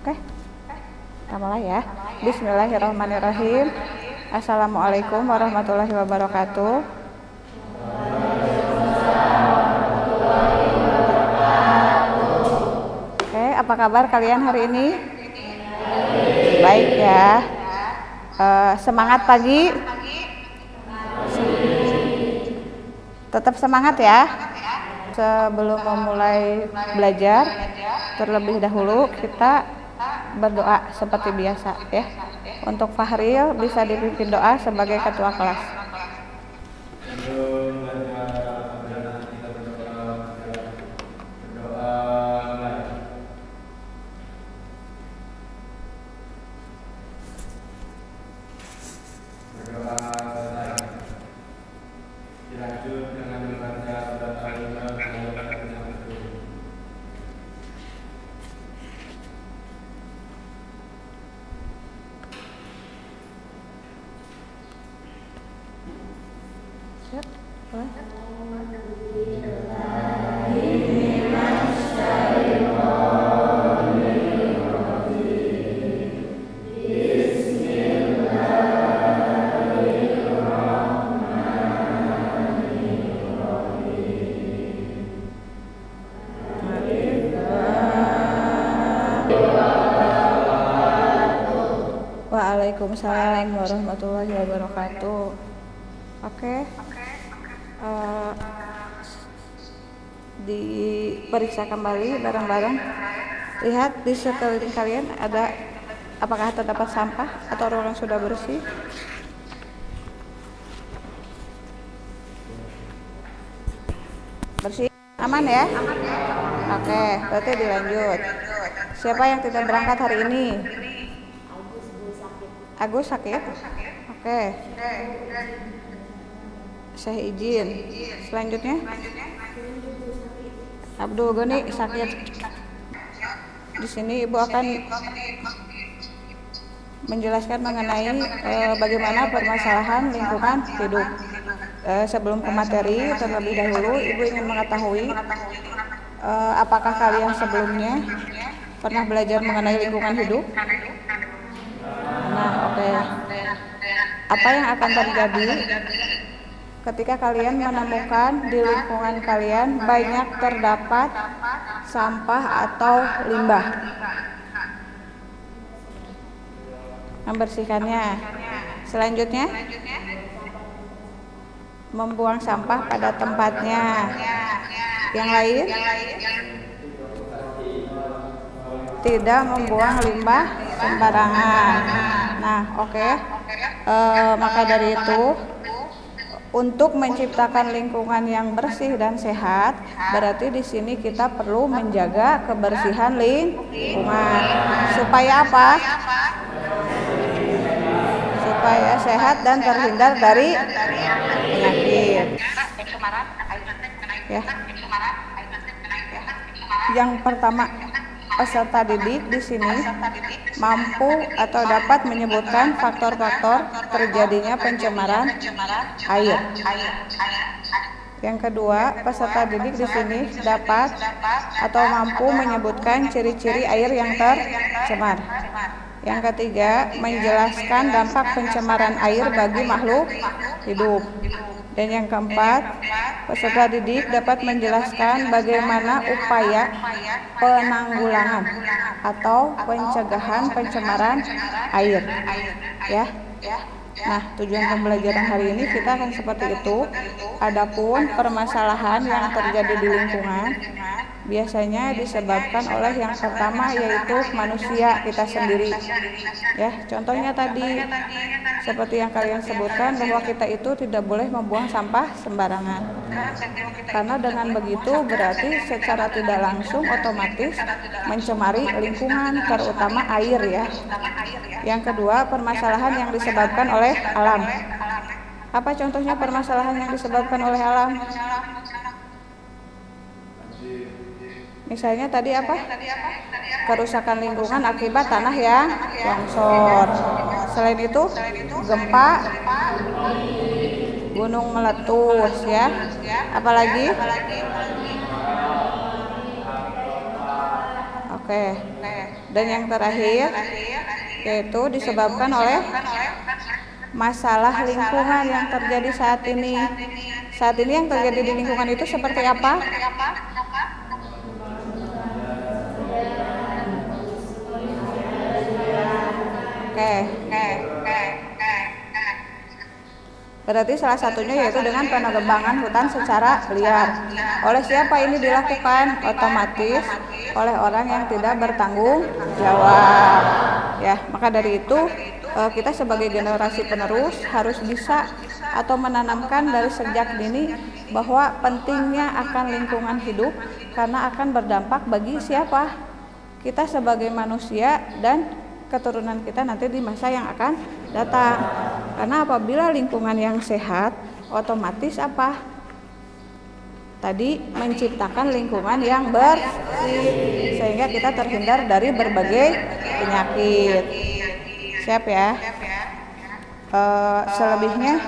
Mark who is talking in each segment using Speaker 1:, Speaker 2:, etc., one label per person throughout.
Speaker 1: Oke, kita mulai ya. Bismillahirrahmanirrahim. Assalamualaikum warahmatullahi wabarakatuh. Oke, apa kabar kalian hari ini? Baik ya. Semangat pagi. Tetap semangat ya. Sebelum memulai belajar, terlebih dahulu kita berdoa seperti biasa ya. Untuk Fahril bisa dipimpin doa sebagai ketua kelas. Waalaikumsalam warahmatullahi wabarakatuh. Oke. Diperiksa kembali bareng-bareng. Lihat di sekeliling kalian apakah terdapat sampah atau ruangan sudah bersih? Bersih? Aman ya? Oke, berarti dilanjut. Siapa yang tidak berangkat hari ini? Agus sakit? Oke. Saya izin. Selanjutnya? Abdul Gani sakit. Di sini Ibu akan menjelaskan mengenai bagaimana permasalahan lingkungan hidup. Sebelum ke materi, terlebih dahulu Ibu ingin mengetahui apakah kalian sebelumnya pernah belajar mengenai lingkungan hidup? Nah, oke. Apa yang akan terjadi ketika kalian menemukan di lingkungan kalian banyak terdapat sampah atau limbah? Membersihkannya. Selanjutnya, membuang sampah pada tempatnya. Yang lain? Tidak membuang limbah sembarangan. Nah, oke. Maka dari itu, untuk menciptakan lingkungan yang bersih dan sehat, berarti di sini kita perlu menjaga kebersihan lingkungan. Supaya apa? Supaya sehat dan terhindar dari penyakit. Ya. Yang pertama, peserta didik di sini mampu atau dapat menyebutkan faktor-faktor terjadinya pencemaran air. Yang kedua, peserta didik di sini dapat atau mampu menyebutkan ciri-ciri air yang tercemar. Yang ketiga, menjelaskan dampak pencemaran air bagi makhluk hidup. Dan yang keempat, peserta didik dapat menjelaskan bagaimana upaya penanggulangan atau pencegahan pencemaran air. Ya. Nah, tujuan pembelajaran hari ini kita akan seperti itu. Adapun permasalahan yang terjadi di lingkungan biasanya disebabkan oleh yang pertama yaitu manusia kita sendiri. Ya, contohnya tadi seperti yang kalian sebutkan bahwa kita itu tidak boleh membuang sampah sembarangan. Karena dengan begitu berarti secara tidak langsung otomatis mencemari lingkungan, terutama air ya. Yang kedua, permasalahan yang disebabkan oleh alam. Apa contohnya permasalahan yang disebabkan oleh alam? Misalnya tadi apa? Kerusakan lingkungan akibat tanah yang longsor. Selain itu, gempa, gunung meletus ya. Apalagi? Oke. Oke. Dan yang terakhir yaitu disebabkan oleh masalah lingkungan yang terjadi saat ini. Saat ini yang terjadi di lingkungan itu seperti apa? Oke. Berarti salah satunya yaitu dengan penebangan hutan secara liar. Oleh siapa ini dilakukan? Otomatis oleh orang yang tidak bertanggung jawab. Ya, maka dari itu kita sebagai generasi penerus harus bisa atau menanamkan dari sejak dini bahwa pentingnya akan lingkungan hidup karena akan berdampak bagi siapa? Kita sebagai manusia dan keturunan kita nanti di masa yang akan datang. Karena apabila lingkungan yang sehat, otomatis apa? Tadi menciptakan lingkungan yang bersih sehingga kita terhindar dari berbagai penyakit. Siap ya? Selebihnya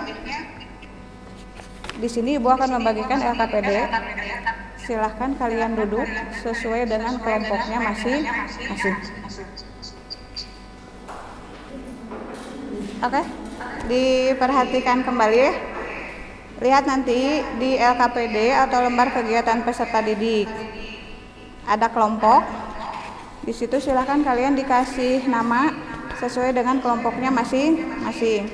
Speaker 1: di sini Ibu akan membagikan LKPD. Silahkan kalian duduk sesuai dengan kelompoknya masing-masing. Oke, diperhatikan kembali ya. Lihat nanti di LKPD atau lembar kegiatan peserta didik. Ada kelompok. Di situ silahkan kalian dikasih nama sesuai dengan kelompoknya masing-masing.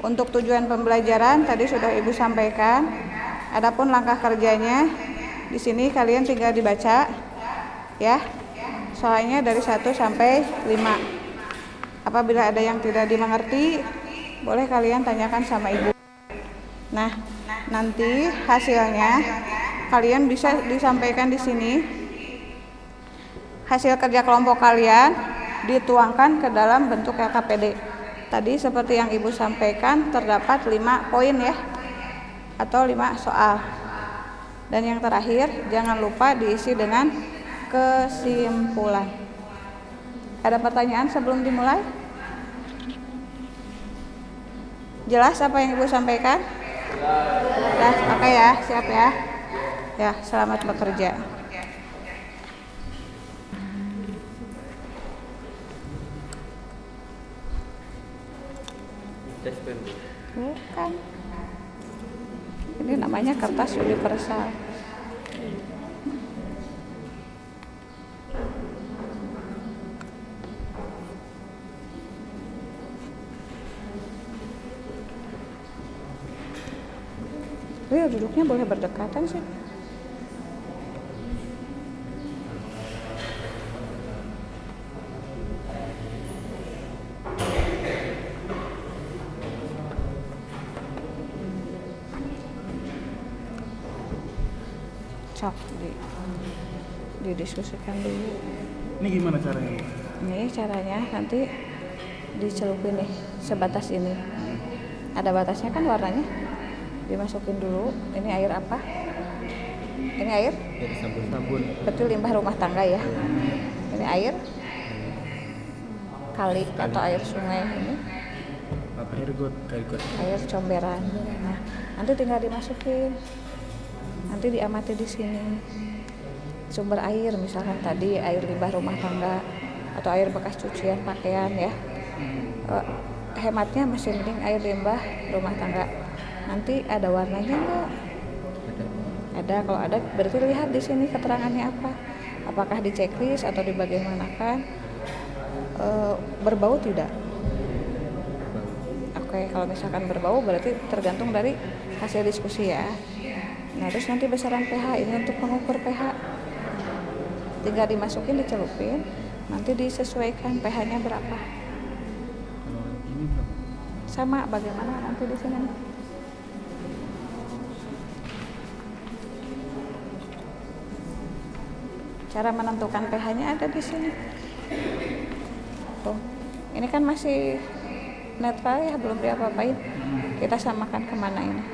Speaker 1: Untuk tujuan pembelajaran tadi sudah Ibu sampaikan. Adapun langkah kerjanya di sini kalian tinggal dibaca ya. Soalnya dari 1 sampai 5. Apabila ada yang tidak dimengerti, boleh kalian tanyakan sama Ibu. Nah, nanti hasilnya kalian bisa disampaikan di sini. Hasil kerja kelompok kalian dituangkan ke dalam bentuk LKPD. Tadi seperti yang Ibu sampaikan terdapat 5 poin ya, atau 5 soal. Dan yang terakhir jangan lupa diisi dengan kesimpulan. Ada pertanyaan sebelum dimulai? Jelas apa yang Ibu sampaikan? Jelas. Oke ya, siap ya. Ya, selamat bekerja. Bukan. Ini namanya kertas universal. Duduknya boleh berdekatan sih. Cok didiskusikan dulu.
Speaker 2: Ini gimana caranya?
Speaker 1: Ini caranya nanti dicelupin nih sebatas ini. Ada batasnya kan warnanya? Dimasukin dulu. Ini air apa? Ini air?
Speaker 2: Sabun.
Speaker 1: Betul, limbah rumah tangga ya. Ini air kali atau air sungai ini.
Speaker 2: Air got.
Speaker 1: Air comberan. Nah, nanti tinggal dimasukin. Nanti diamati di sini. Sumber air misalkan tadi air limbah rumah tangga atau air bekas cucian pakaian ya. Hematnya masih mending air limbah rumah tangga. Nanti ada warnanya enggak? Ada. Kalau ada berarti lihat di sini keterangannya apa. Apakah di checklist atau dibagaimanakan? Berbau tidak? Oke, kalau misalkan berbau berarti tergantung dari hasil diskusi ya. Nah, terus nanti besaran pH ini untuk pengukur pH. Tinggal dimasukin, dicelupin, nanti disesuaikan pH-nya berapa.
Speaker 2: Ini berapa?
Speaker 1: Sama bagaimana nanti di sini nih. Cara menentukan pH-nya ada di sini. Tuh, ini kan masih netral ya, belum diapa-apain. Kita samakan kemana ini?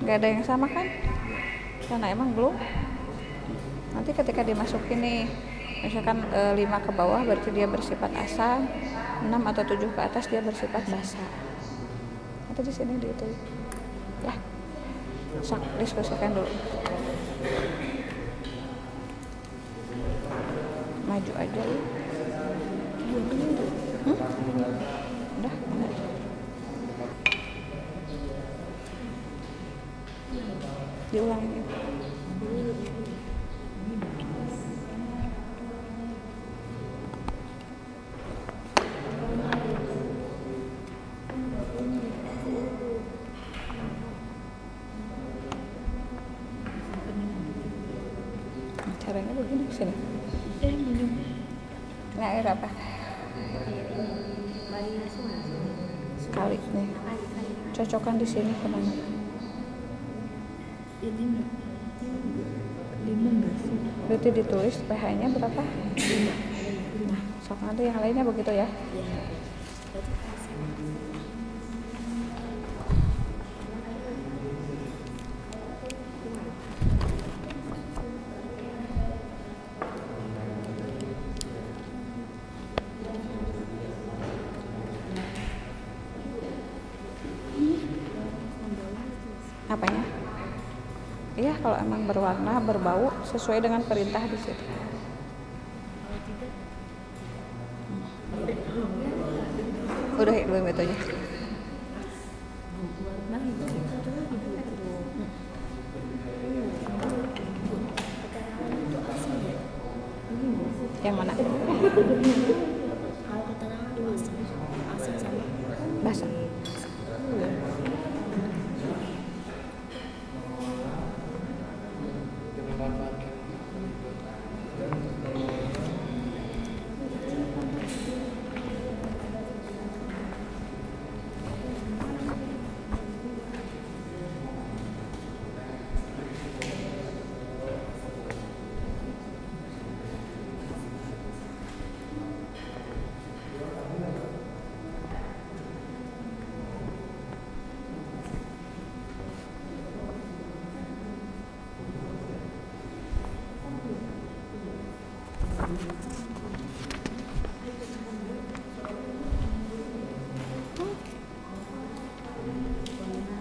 Speaker 1: Nggak ada yang sama kan? Karena emang belum. Nanti ketika dimasukin nih, misalkan 5 ke bawah berarti dia bersifat asam, 6 atau 7 ke atas dia bersifat basa. Nanti di sini gitu. Ya. Sok diskusikan dulu. maju aja lu. Udah. Diulangin ya. Caranya begini sini.
Speaker 3: Minum
Speaker 1: Nah, air apa? Sekali nih. Cocokkan di sini kemana?
Speaker 3: ini enggak 5 enggak sih?
Speaker 1: Berarti ditulis pH-nya berapa?
Speaker 3: 5.
Speaker 1: Nah, sok nanti yang lainnya begitu ya.
Speaker 3: Ya. Berarti kasih.
Speaker 1: Apanya? Iya, kalau emang berwarna, berbau sesuai dengan perintah di situ. Udah ya, 2 menit aja.
Speaker 3: Nah, itu satu lagi Bu. Itu asam ya? Ini enggak sih?
Speaker 1: Yang mana?
Speaker 3: Kalau keterangan itu asam sama
Speaker 1: Basah.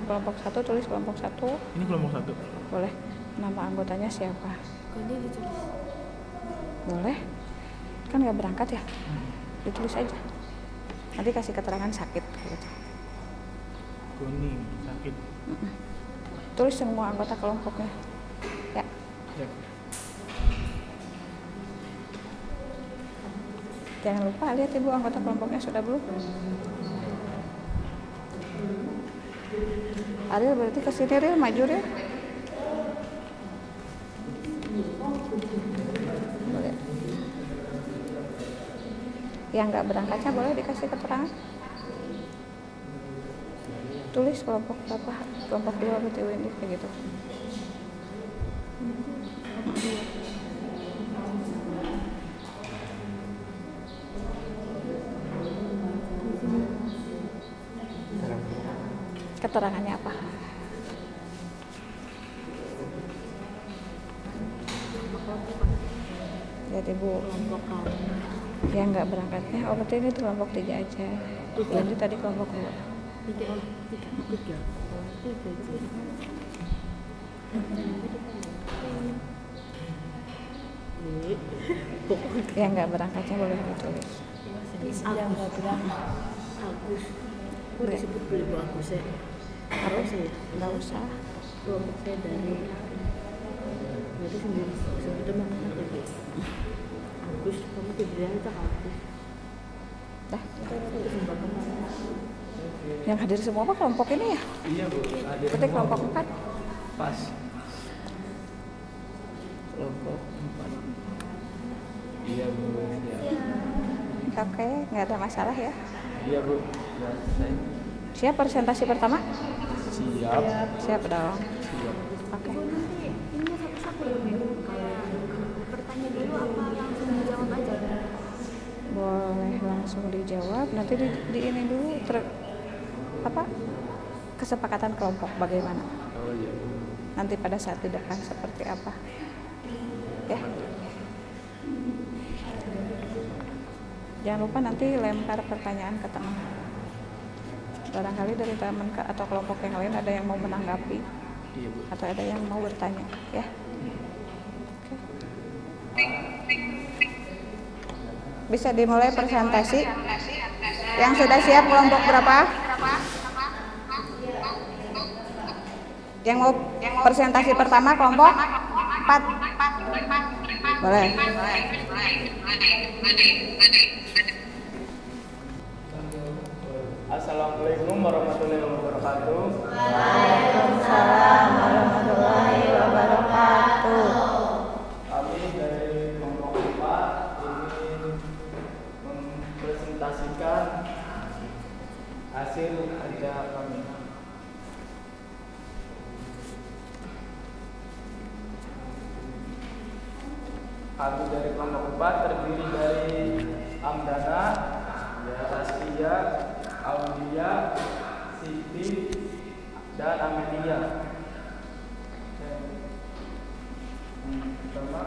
Speaker 1: Kelompok 1 tulis kelompok 1.
Speaker 2: Ini kelompok 1.
Speaker 1: Boleh. Nama anggotanya siapa?
Speaker 3: Kok dia ditulis?
Speaker 1: Boleh. Kan nggak berangkat ya? Ditulis aja. Nanti kasih keterangan sakit gitu.
Speaker 2: Kuning, sakit.
Speaker 1: Tulis semua anggota kelompoknya. Ya.
Speaker 2: Ya.
Speaker 1: Jangan lupa lihat ibu anggota kelompoknya sudah belum? Ariel berarti kesini Ril, maju Ril. Boleh. Yang nggak berangkatnya boleh dikasih keterangan. Tulis kelompok berapa? Kelompok 2 berarti Wendy kayak gitu. Keterangannya apa? Lihat ibu.
Speaker 3: Kelompok kamu.
Speaker 1: Yang nggak berangkatnya, oh berarti ini tuh kelompok 3 aja. Ini tadi kelompok 2.
Speaker 3: 3.
Speaker 1: Yang nggak berangkatnya boleh ditulis.
Speaker 3: Sedang nggak berangkat. Agus. Kok disebut beli Bu Agus ya?
Speaker 1: Apa?
Speaker 3: Saya.
Speaker 1: Nggak usah.
Speaker 3: Kelompok saya dari. Berarti sendiri sebetulnya mana tadi? Agus, kamu tidak ada Agus.
Speaker 1: Dah.
Speaker 3: Itu sumpah kemana?
Speaker 1: Yang hadir semua apa kelompok ini ya?
Speaker 2: Iya Bu, ada
Speaker 1: Berarti kelompok 4.
Speaker 2: pas. Kelompok 4. Iya Bu, siap.
Speaker 1: Oke, nggak ada masalah ya.
Speaker 2: Iya Bu, saya
Speaker 1: Siap presentasi pertama?
Speaker 2: siap.
Speaker 1: Siap dong.
Speaker 2: Siap.
Speaker 1: Oke.
Speaker 3: Bu, nanti ini satu-satu ya Bu. Kalau bertanya dulu apa langsung dijawab aja?
Speaker 1: Boleh langsung dijawab. Nanti di ini dulu apa? Kesepakatan kelompok bagaimana?
Speaker 2: Oh iya.
Speaker 1: Nanti pada saat di depan seperti apa? Ya. Jangan lupa nanti lempar pertanyaan ke teman. Barangkali dari teman atau kelompok yang lain ada yang mau menanggapi
Speaker 2: Iya Bu.
Speaker 1: atau ada yang mau bertanya, ya. Oke. Bisa dimulai presentasi. Yang sudah siap kelompok berapa? Yang mau presentasi pertama kelompok 4. Boleh.
Speaker 2: Assalamualaikum warahmatullahi wabarakatuh.
Speaker 1: Waalaikumsalam warahmatullahi wabarakatuh.
Speaker 2: Kami dari kelompok 4 ingin mempresentasikan hasil kerja kami. Kami dari kelompok 4 terdiri dari Amdana, Saskia, Aulia, Siti, dan Amelia. Pertama,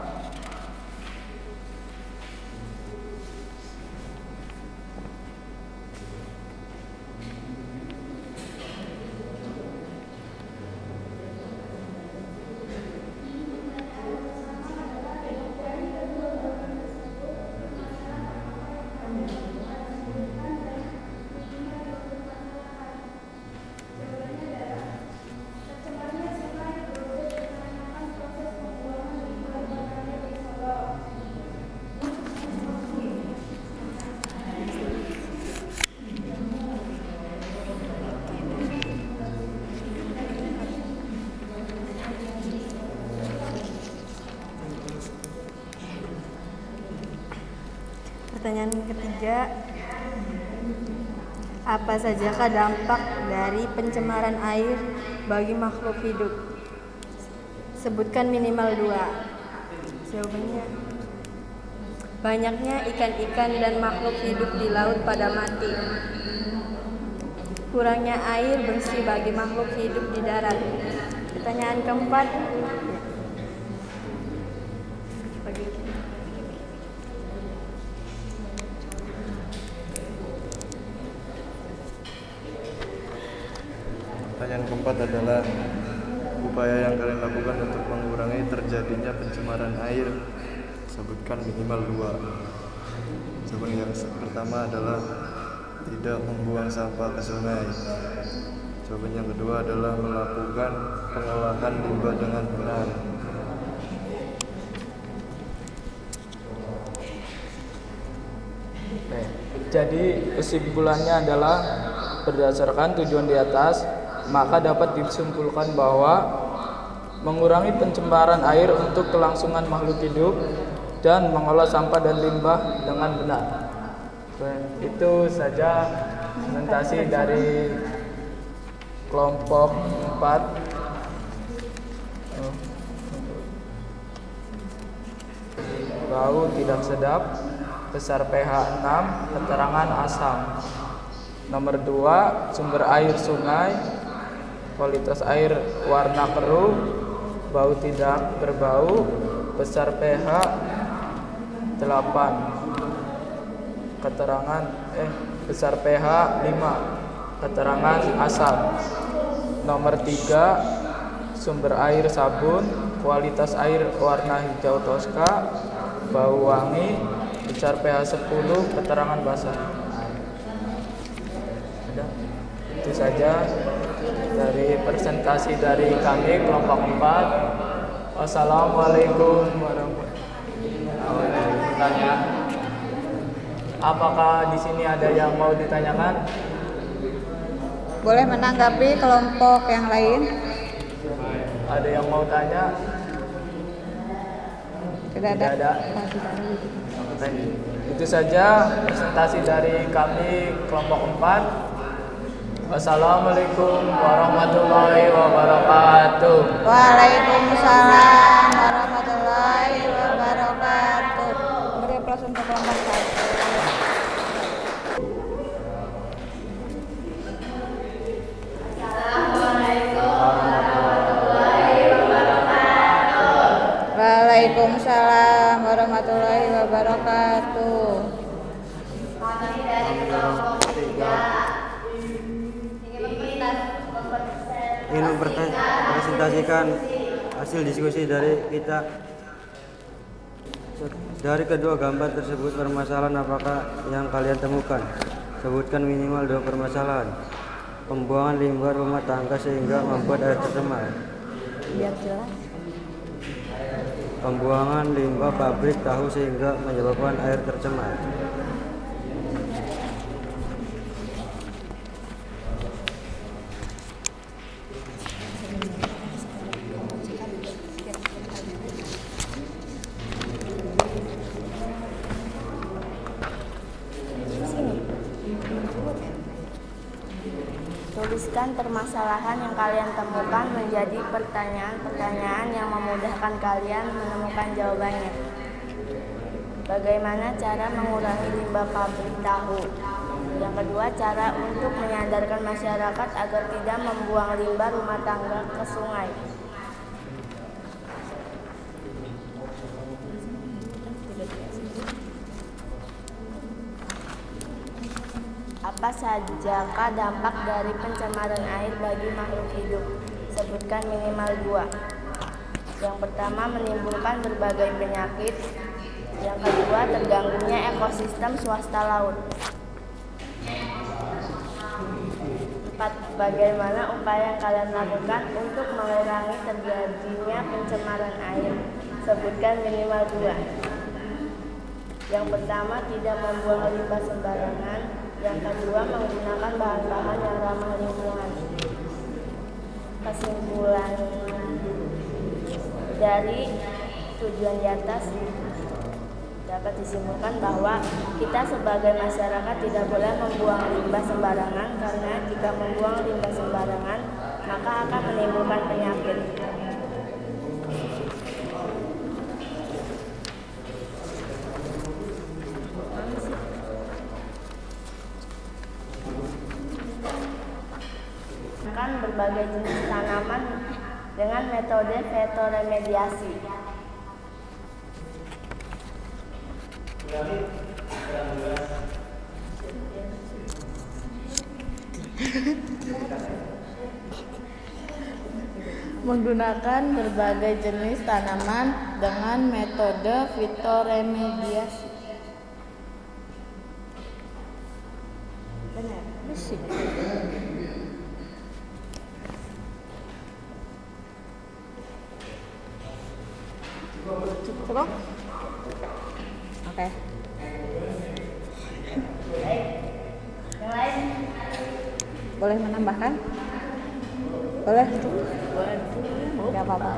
Speaker 4: pertanyaan ketiga, apa sajakah dampak dari pencemaran air bagi makhluk hidup? Sebutkan minimal 2. Jawabannya, banyaknya ikan-ikan dan makhluk hidup di laut pada mati. Kurangnya air bersih bagi makhluk hidup di darat. Pertanyaan keempat,
Speaker 5: Pertanyaan keempat adalah upaya yang kalian lakukan untuk mengurangi terjadinya pencemaran air. Sebutkan minimal 2. Jawaban yang pertama adalah tidak membuang sampah ke sungai. Jawaban yang kedua adalah melakukan pengolahan limbah dengan benar.
Speaker 2: jadi kesimpulannya adalah berdasarkan tujuan di atas, maka dapat disimpulkan bahwa mengurangi pencemaran air untuk kelangsungan makhluk hidup dan mengolah sampah dan limbah dengan benar. Itu saja presentasi dari kelompok 4. Bau tidak sedap, besar pH 6, keterangan asam. Nomor 2, sumber air sungai, kualitas air warna keruh, bau tidak berbau, besar pH 8, keterangan besar pH 5, keterangan asam. Nomor 3, sumber air sabun, kualitas air warna hijau toska, bau wangi, besar pH 10, keterangan basah. Itu saja dari presentasi dari kami kelompok 4. Wassalamualaikum warahmatullahi wabarakatuh. Apakah di sini ada yang mau ditanyakan?
Speaker 1: Boleh menanggapi kelompok yang lain?
Speaker 2: Ada yang mau tanya?
Speaker 1: Tidak ada.
Speaker 2: Itu saja presentasi dari kami kelompok 4. Wassalamualaikum warahmatullahi wabarakatuh.
Speaker 1: Waalaikumsalam warahmatullahi wabarakatuh. Beri aplaus untuk kelompok 1. Waalaikumsalam warahmatullahi wabarakatuh.
Speaker 6: Ingin mempresentasikan hasil diskusi dari kita Dari kedua gambar tersebut permasalahan apakah yang kalian temukan? Sebutkan minimal 2 permasalahan. Pembuangan limbah rumah tangga sehingga membuat air tercemar.
Speaker 4: Biar jelas.
Speaker 6: Pembuangan limbah pabrik tahu sehingga menyebabkan air tercemar.
Speaker 4: Tuliskan permasalahan yang kalian temukan menjadi pertanyaan-pertanyaan yang memudahkan kalian menemukan jawabannya. Bagaimana cara mengurangi limbah pabrik tahu? Yang kedua, cara untuk menyadarkan masyarakat agar tidak membuang limbah rumah tangga ke sungai. Apa sajakah dampak dari pencemaran air bagi makhluk hidup? Sebutkan minimal 2. Yang pertama, menimbulkan berbagai penyakit. Yang kedua, terganggunya ekosistem swasta laut. 4. Bagaimana upaya yang kalian lakukan untuk mengurangi terjadinya pencemaran air? Sebutkan minimal 2. Yang pertama, tidak membuang limbah sembarangan. Yang kedua, menggunakan bahan-bahan yang ramah lingkungan. Kesimpulan dari tujuan di atas dapat disimpulkan bahwa kita sebagai masyarakat tidak boleh membuang limbah sembarangan, karena jika membuang limbah sembarangan maka akan menimbulkan penyakit. Berbagai jenis tanaman dengan metode fetoremediasi.
Speaker 1: Menggunakan berbagai jenis tanaman dengan metode fitoremediasi.
Speaker 4: Benar.
Speaker 1: Bersih. Cukup? Oke.
Speaker 4: Yang lain?
Speaker 1: Boleh menambahkan? Boleh? Boleh. Gak apa-apa.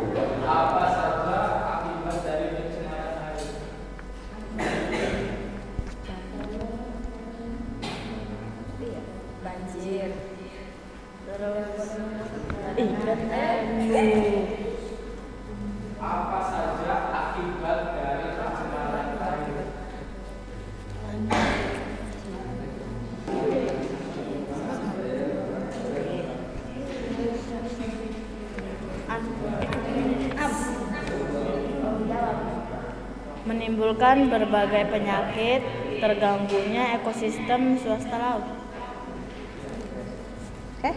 Speaker 4: Banjir. Terus
Speaker 1: Ikan
Speaker 2: Apa saja akibat dari pencemaran air?
Speaker 1: menimbulkan berbagai penyakit, terganggunya ekosistem swasta laut. Oke?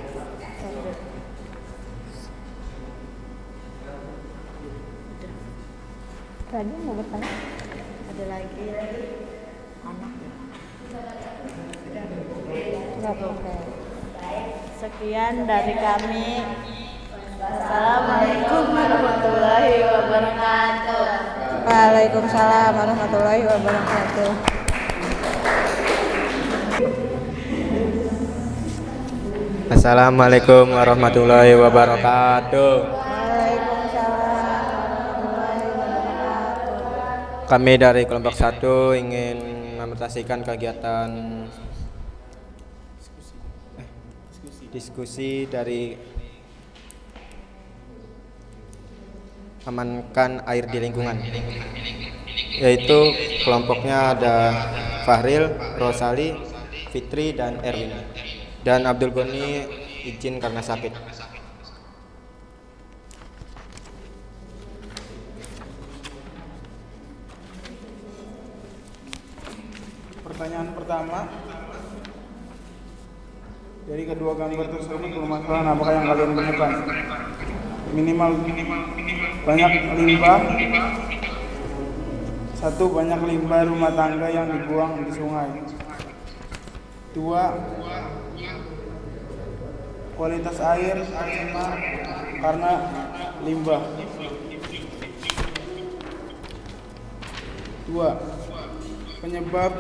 Speaker 1: Tadi mau bertanya?
Speaker 4: ada lagi
Speaker 1: Anak. Nggak boleh. Sekian dari kami. Assalamualaikum warahmatullahi wabarakatuh. Waalaikumsalam warahmatullahi wabarakatuh.
Speaker 7: Assalamualaikum warahmatullahi wabarakatuh.
Speaker 1: Waalaikumsalam warahmatullahi wabarakatuh.
Speaker 7: Kami dari kelompok 1 ingin mempresentasikan kegiatan diskusi dari amankan air di lingkungan, yaitu kelompoknya ada Fahril, Rosali, Fitri, dan Erwin, dan Abdul Goni izin karena sakit.
Speaker 8: Pertanyaan pertama, dari kedua gambar tersebut permasalahan apakah yang kalian temukan? Minimal banyak limbah 1. Banyak limbah rumah tangga yang dibuang di sungai. 2. Kualitas air tercemar karena limbah. 2. Penyebab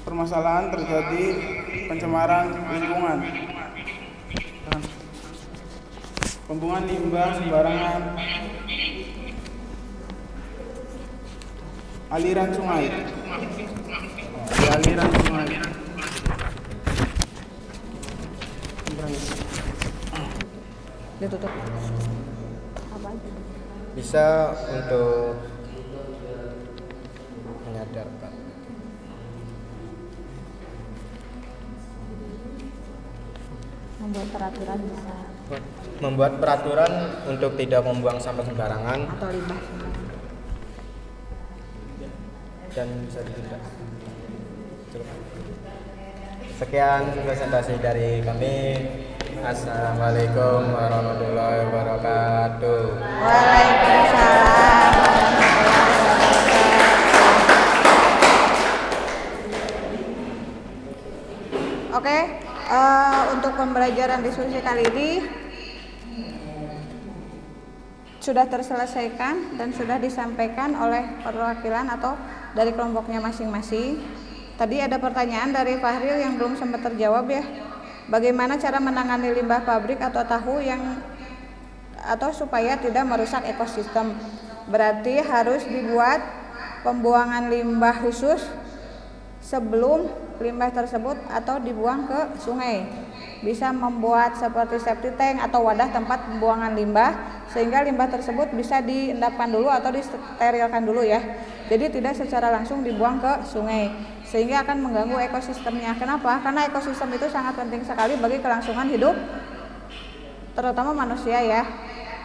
Speaker 8: permasalahan terjadi pencemaran lingkungan. Pembuangan limbah sembarangan, aliran sungai. Di aliran sungai.
Speaker 1: Ditutup.
Speaker 7: Bisa untuk menyadarkan.
Speaker 3: Membuat peraturan bisa
Speaker 7: Membuat peraturan untuk tidak membuang sampah sembarangan
Speaker 3: atau limbah sembarangan.
Speaker 7: dan bisa ditindak. Sekian presentasi dari kami. Assalamualaikum warahmatullahi wabarakatuh.
Speaker 1: Waalaikumsalam warahmatullahi wabarakatuh. Oke, untuk pembelajaran diskusi kali ini sudah terselesaikan dan sudah disampaikan oleh perwakilan atau dari kelompoknya masing-masing. Tadi ada pertanyaan dari Fahril yang belum sempat terjawab ya. Bagaimana cara menangani limbah pabrik atau tahu atau supaya tidak merusak ekosistem? Berarti harus dibuat pembuangan limbah khusus sebelum limbah tersebut atau dibuang ke sungai. Bisa membuat seperti septic tank atau wadah tempat pembuangan limbah sehingga limbah tersebut bisa diendapkan dulu atau disterilkan dulu ya. Jadi tidak secara langsung dibuang ke sungai sehingga akan mengganggu ekosistemnya. Kenapa? Karena ekosistem itu sangat penting sekali bagi kelangsungan hidup terutama manusia ya.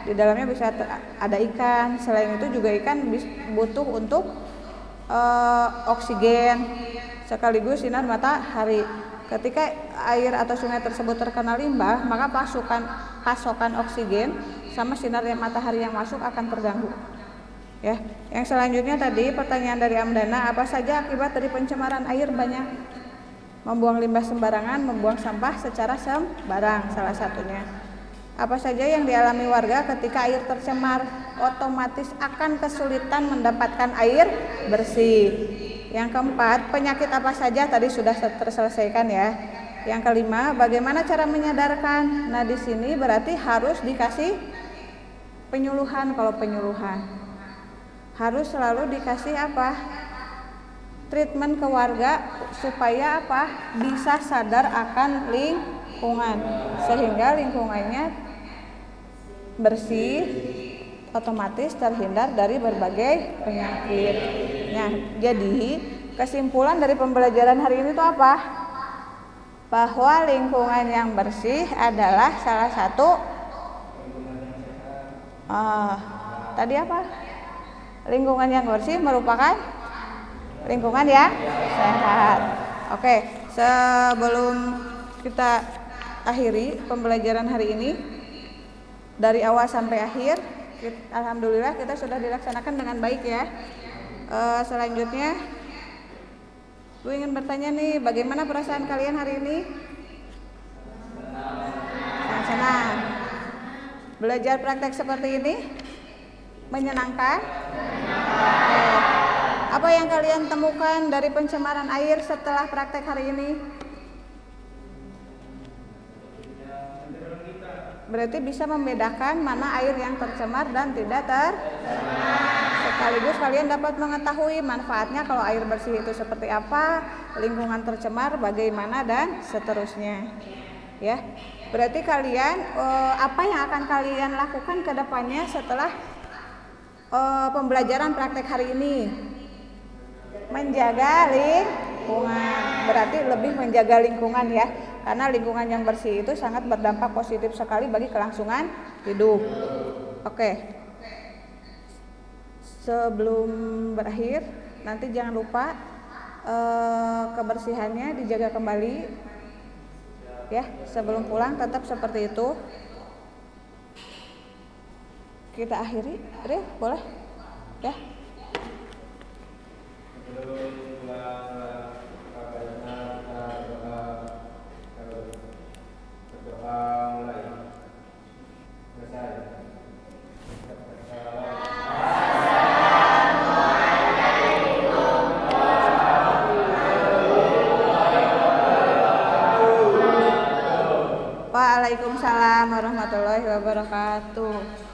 Speaker 1: Di dalamnya bisa ada ikan. Selain itu juga ikan butuh untuk oksigen sekaligus sinar matahari. Ketika air atau sungai tersebut terkena limbah, maka pasokan oksigen sama sinar matahari yang masuk akan terganggu. Ya, yang selanjutnya tadi pertanyaan dari Amdana, apa saja akibat dari pencemaran air banyak? Membuang limbah sembarangan, membuang sampah secara sembarang salah satunya. Apa saja yang dialami warga ketika air tercemar? Otomatis akan kesulitan mendapatkan air bersih. Yang keempat, penyakit apa saja tadi sudah terselesaikan ya. Yang kelima, bagaimana cara menyadarkan? Nah, di sini berarti harus dikasih penyuluhan. Kalau penyuluhan harus selalu dikasih apa? Treatment ke warga supaya apa? Bisa sadar akan lingkungan sehingga lingkungannya bersih, otomatis terhindar dari berbagai penyakit. Nah, jadi kesimpulan dari pembelajaran hari ini itu apa? Bahwa lingkungan yang bersih adalah salah satu tadi apa? Lingkungan yang bersih merupakan lingkungan yang sehat. Oke, sebelum kita akhiri pembelajaran hari ini dari awal sampai akhir, alhamdulillah kita sudah dilaksanakan dengan baik ya. Selanjutnya gue ingin bertanya nih, bagaimana perasaan kalian hari ini? Senang. Belajar praktek seperti ini menyenangkan? Apa yang kalian temukan dari pencemaran air setelah praktek hari ini? Berarti bisa membedakan mana air yang tercemar dan tidak tercemar. Sekaligus kalian dapat mengetahui manfaatnya kalau air bersih itu seperti apa, lingkungan tercemar bagaimana dan seterusnya. Ya. Berarti kalian apa yang akan kalian lakukan ke depannya setelah pembelajaran praktek hari ini? Menjaga lingkungan. Berarti lebih menjaga lingkungan ya. Karena lingkungan yang bersih itu sangat berdampak positif sekali bagi kelangsungan hidup. Oke. Sebelum berakhir, nanti jangan lupa kebersihannya dijaga kembali. Ya, sebelum pulang tetap seperti itu. Kita akhiri, Ril, boleh? Ya. Waalaikumsalam warahmatullahi wabarakatuh.